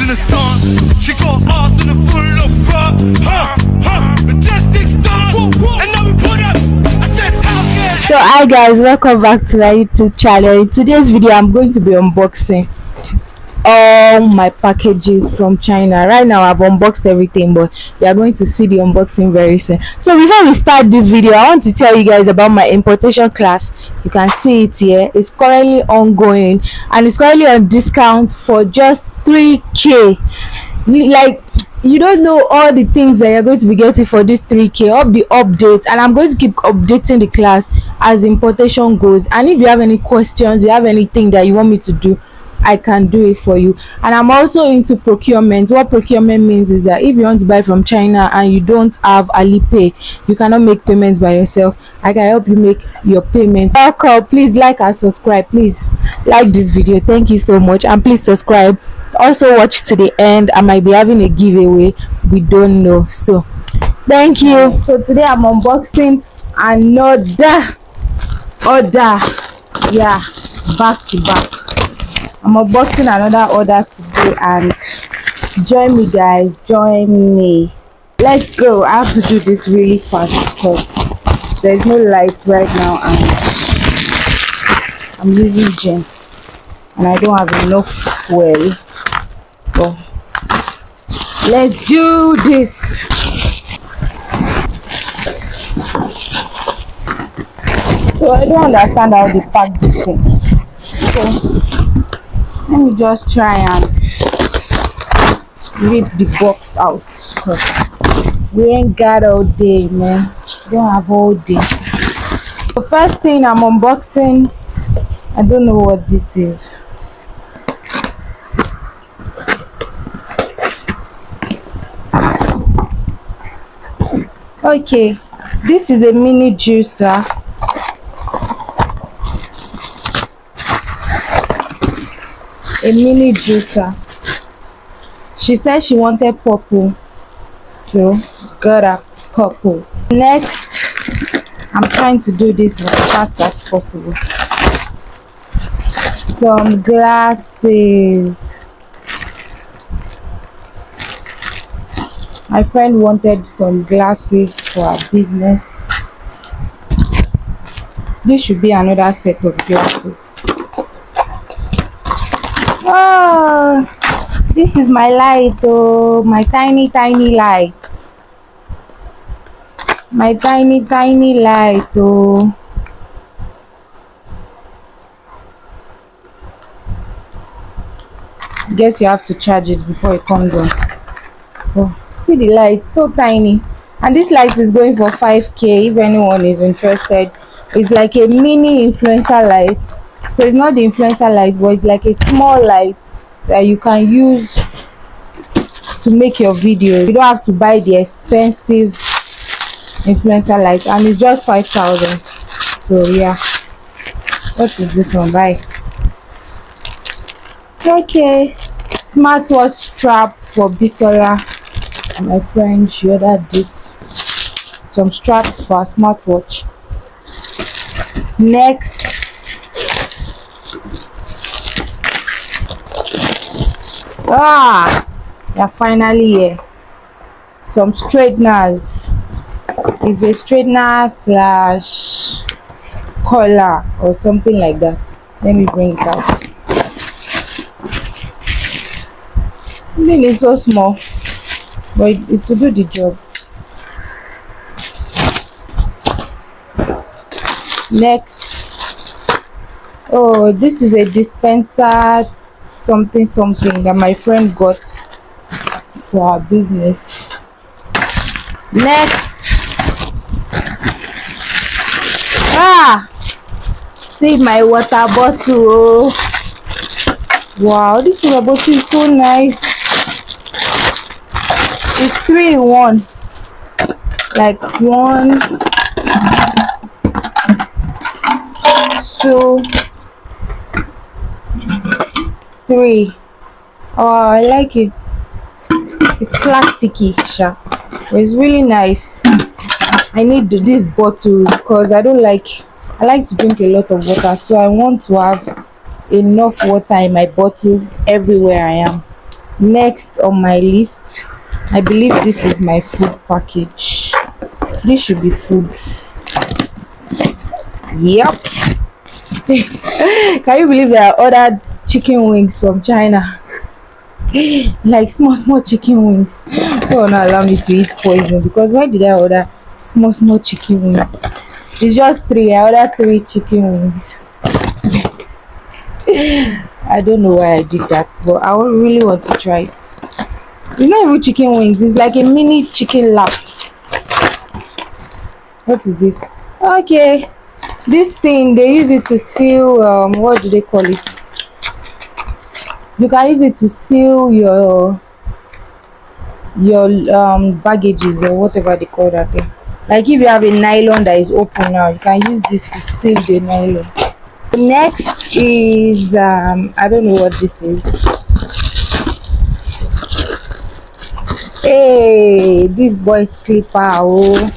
the sun. She got ass in a full of fur. Majestic stars. And now we put up. I said out there. So hi guys, welcome back to my YouTube channel. In today's video I'm going to be unboxing all my packages from China. Right now I've unboxed everything, but you are going to see the unboxing very soon. So before we start this video, I want to tell you guys about my importation class. You can see it here. It's currently ongoing and it's currently on discount for just 3k. Like, you don't know all the things that you're going to be getting for this 3k, all the updates, and I'm going to keep updating the class as importation goes. And if you have any questions, you have anything that you want me to do, I can do it for you. And I'm also into procurement. What procurement means is that if you want to buy from China and you don't have Alipay, you cannot make payments by yourself, I can help you make your payments. Welcome. Please like and subscribe. Please like this video. Thank you so much, and please subscribe. Also watch to the end. I might be having a giveaway, we don't know, so thank you. So today I'm unboxing another order. Yeah, it's back to back. I'm unboxing another order today, and join me guys, join me. Let's go. I have to do this really fast because there's no light right now and I'm using gin and I don't have enough fuel. So let's do this. So I don't understand how they pack these things. So let me just try and rip the box out. We ain't got all day, man. We don't have all day. The first thing I'm unboxing, I don't know what this is. Okay, this is a mini juicer. A mini juicer. She said she wanted purple, so got a purple. Next, I'm trying to do this as fast as possible. Some glasses. My friend wanted some glasses for her business. This should be another set of glasses. Oh, this is my light, oh, my tiny light. My tiny light, oh. Guess you have to charge it before it comes on. Oh, see the light, so tiny. And this light is going for 5k if anyone is interested. It's like a mini influencer light. So it's not the influencer light, but it's like a small light that you can use to make your videos. You don't have to buy the expensive influencer light, and it's just 5,000. So yeah, what is this one? Bye. Okay, smartwatch strap for Bisola. My friend, she ordered this. Some straps for a smartwatch. Next, they're finally here. Some straighteners. It's a straightener slash collar or something like that. Let me bring it out. This thing is so small, but it will do the job. Next, oh, this is a dispenser something that my friend got for her business. Next, see my water bottle. Wow, this water bottle is so nice. It's 3 in 1, like 1, 2, 3. Oh, I like it. It's plasticky, but it's really nice. I need this bottle because I like to drink a lot of water, so I want to have enough water in my bottle everywhere I am. Next on my list, I believe this is my food package. This should be food. Yep. Can you believe there are other chicken wings from China? Like small chicken wings. Don't allow me to eat poison, because why did I order small chicken wings? It's just 3. I ordered 3 chicken wings. I don't know why I did that, but I really want to try it. It's not even chicken wings, it's like a mini chicken lap. What is this? Okay, this thing, they use it to seal what do they call it? You can use it to seal your baggages or whatever they call that thing. Like if you have a nylon that is open now, you can use this to seal the nylon. Next is I don't know what this is. Hey, this boy's clipper. Oh,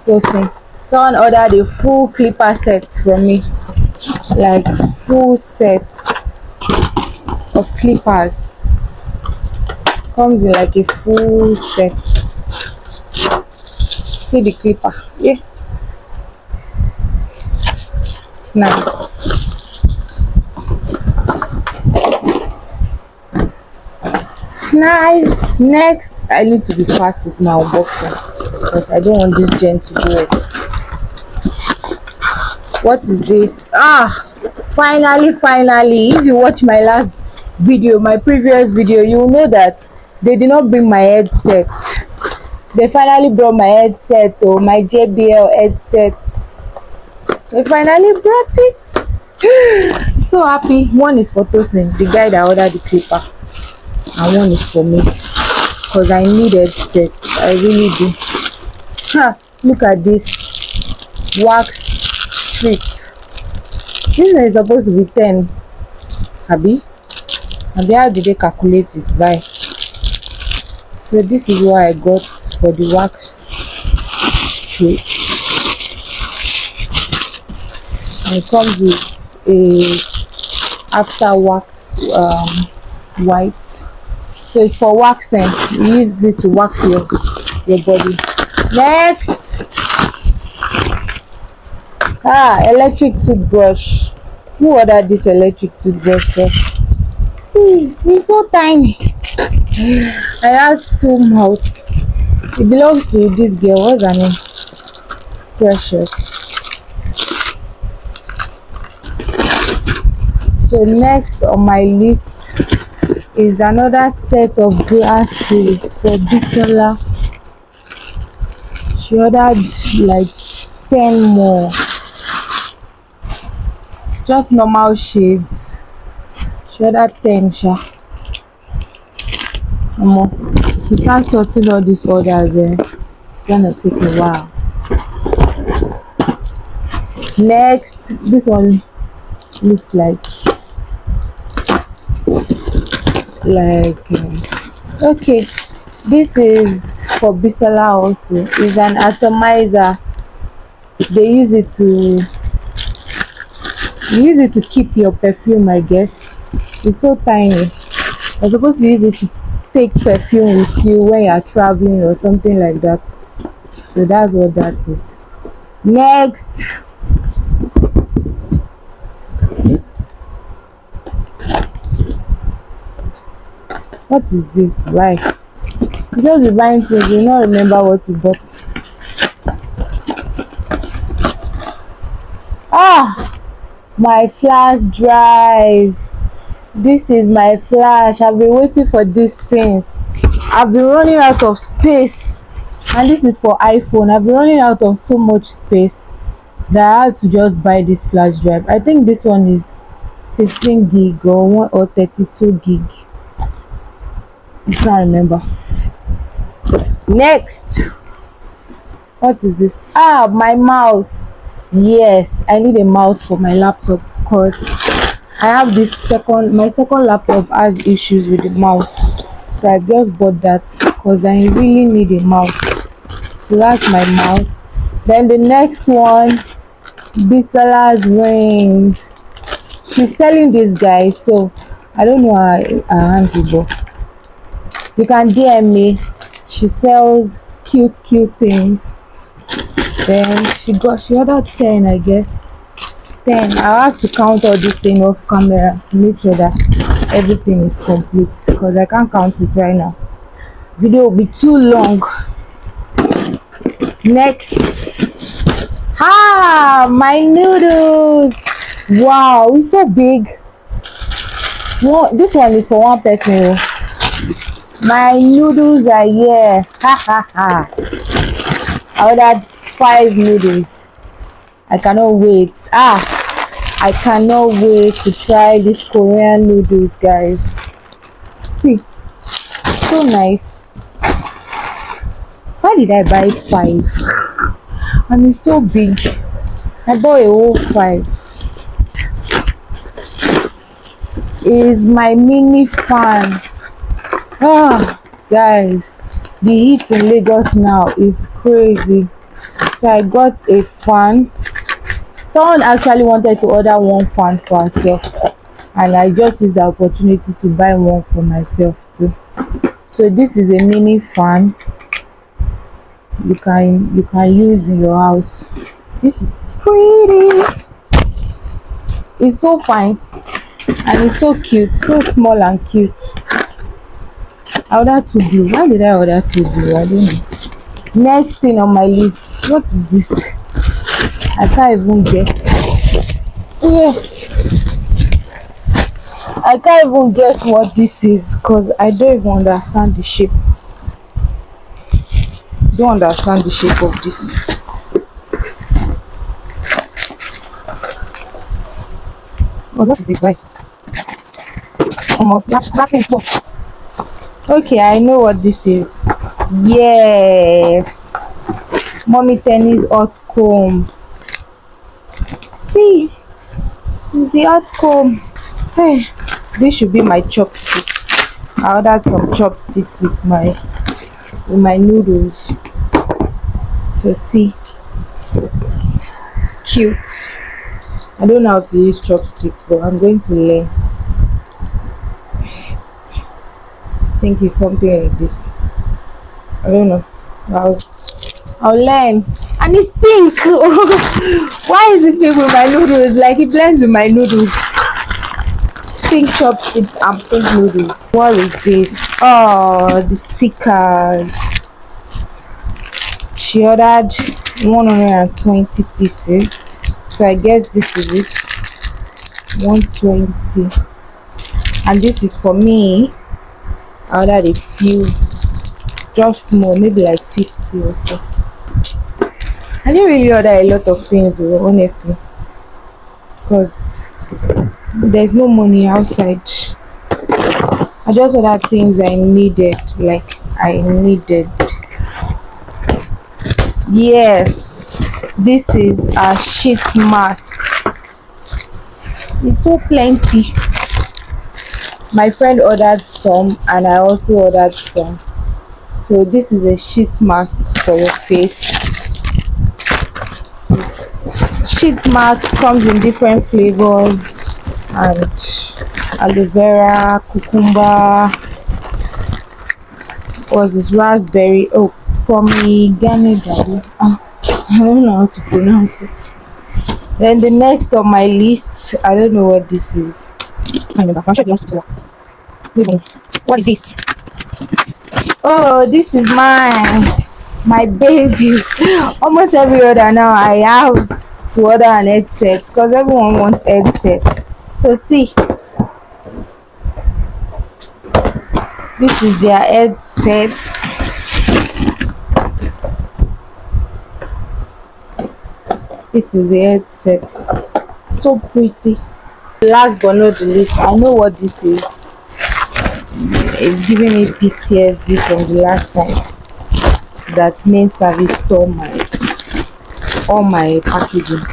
what's this? Someone ordered a full clipper set from me, like full set of clippers. Comes in like a full set. See the clipper? Yeah, it's nice. It's nice. Next, I need to be fast with my unboxing because I don't want this gen to go off. What is this? Finally, if you watch my last video, my previous video, you will know that they did not bring my headset. They finally brought my headset, or my JBL headset. They finally brought it. So happy. One is for Tosin, the guy that ordered the clipper, and one is for me because I need headsets. I really do. Look at this wax strip. This is supposed to be 10. Abi, how did they calculate it by? So this is what I got for the wax strip. And it comes with a after wax wipe. So it's for waxing. You use it to wax your body. Next, electric toothbrush. Who ordered this electric toothbrush? See, it's so tiny. I have 2 mouths. It belongs to this girl. What's her name? Precious. So next on my list is another set of glasses for Bisola. She ordered like 10 more. Just normal shades. She ordered 10 sha. You can't sort all these orders it's gonna take a while. Next, this one looks like okay, this is for Bisola also. It's an atomizer. They use it to keep your perfume, I guess. It's so tiny. You're supposed to use it to take perfume with you when you're traveling or something like that. So that's what that is. Next, what is this? Why? You just be buying things, you don't remember what you bought. My flash drive. This is my flash. I've been waiting for this since. I've been running out of space, and this is for iPhone. I've been running out of so much space that I had to just buy this flash drive. I think this one is 16 gig or 32 gig. I can't remember. Next, what is this? My mouse. Yes, I need a mouse for my laptop because I have my second laptop has issues with the mouse, so I just bought that because I really need a mouse. So that's my mouse. Then the next one, Bisola's rings. She's selling this guy, so I don't know her handle, but you can DM me. She sells cute things. Then she ordered 10, I guess. 10. I'll have to count all this thing off camera to make sure that everything is complete, because I can't count it right now. Video will be too long. Next, my noodles. Wow, it's so big. This one is for one person. My noodles are here. I ordered 5 noodles. I cannot wait. I cannot wait to try these Korean noodles, guys. See, so nice. Why did I buy 5? And it's so big. I bought a whole 5. Is my mini fan. Guys, the heat in Lagos now is crazy. So I got a fan. Someone actually wanted to order one fan for herself, and I just used the opportunity to buy one for myself too. So this is a mini fan you can use in your house. This is pretty. It's so fine and it's so cute, so small and cute. I ordered 2 blue. Why did I order 2 blue? I don't know. Next thing on my list, what is this? I can't even guess. I can't even guess what this is, because I don't even understand the shape. Don't understand the shape of this. What is this like? Okay, I know what this is. Yes, mommy tennis hot comb. See, it's the hot comb. Hey, this should be my chopsticks. I ordered some chopsticks with my noodles. So see, it's cute. I don't know how to use chopsticks, but I'm going to learn. I think it's something like this. I don't know. I'll learn. And it's pink. Why is it pink with my noodles? Like, it blends with my noodles. Pink chopsticks and pink noodles. What is this? Oh, the stickers. She ordered 120 pieces. So I guess this is it. 120. And this is for me. I ordered a few. Just small, maybe like 50 or so. I didn't really order a lot of things, honestly, because there's no money outside. I just ordered things I needed, Yes, this is a sheet mask. It's so plenty. My friend ordered some and I also ordered some. So this is a sheet mask for your face. So sheet mask comes in different flavors, and aloe vera, cucumber, was this raspberry, pomegranate. I don't know how to pronounce it. Then the next on my list, I don't know what this is. What is this? Oh, this is my baby. Almost every order now I have to order an headset, because everyone wants headset. So see, this is their headset. This is the headset. So pretty. Last but not the least, I know what this is. It's giving me PTSD from the last time that main service stole all my packaging.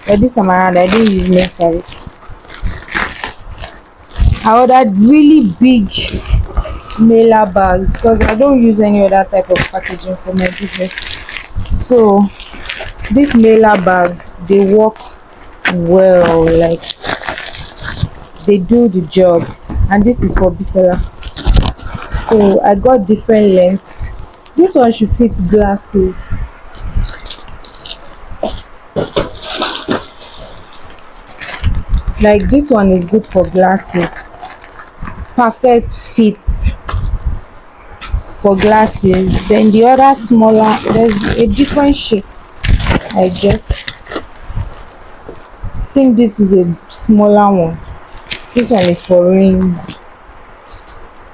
But this time around I didn't use main service. I ordered really big mailer bags because I don't use any other type of packaging for my business. So these mailer bags, they work well. Like, they do the job. And this is for Bisola. So I got different lengths. This one should fit glasses. Like this one is good for glasses. Perfect fit for glasses. Then the other smaller, there's a different shape. I just think this is a smaller one. This one is for rings.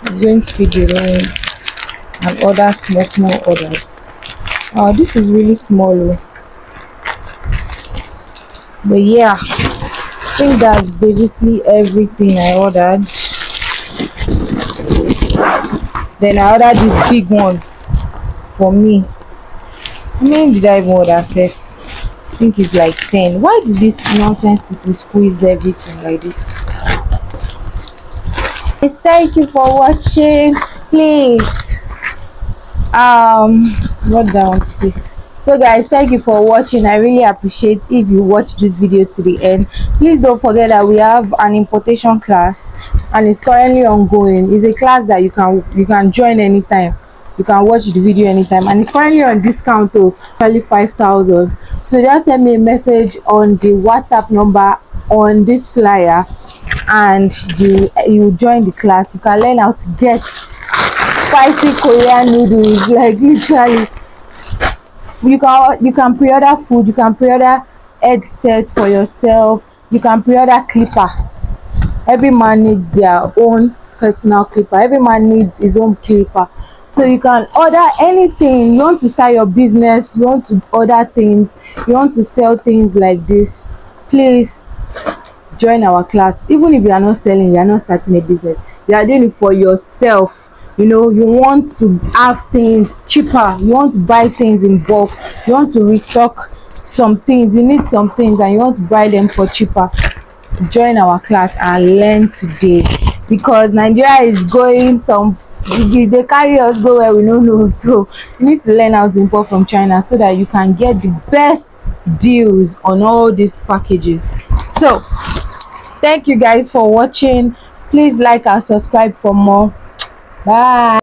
It's going to fit the rings and other small orders. This is really small, but yeah, I think that's basically everything I ordered. Then I ordered this big one for me. How many did I even order, Seth? I think it's like 10. Why do these nonsense people squeeze everything like this? Yes, thank you for watching. Please what down to see. So guys, thank you for watching. I really appreciate if you watch this video to the end. Please don't forget that we have an importation class and it's currently ongoing. It's a class that you can join anytime. You can watch the video anytime, and it's currently on discount to only 5,000. So just send me a message on the WhatsApp number on this flyer and you join the class. You can learn how to get spicy Korean noodles, like literally. You can pre-order food, you can pre-order headsets for yourself, you can pre-order clipper. Every man needs their own personal clipper. Every man needs his own clipper. So you can order anything. You want to start your business, you want to order things, you want to sell things like this, please join our class. Even if you are not selling, you are not starting a business, you are doing it for yourself. You know, you want to have things cheaper, you want to buy things in bulk, you want to restock some things, you need some things and you want to buy them for cheaper. Join our class and learn today, because Nigeria is going they carry us go where we don't know. So you need to learn how to import from China so that you can get the best deals on all these packages. So thank you guys for watching. Please like and subscribe for more. Bye.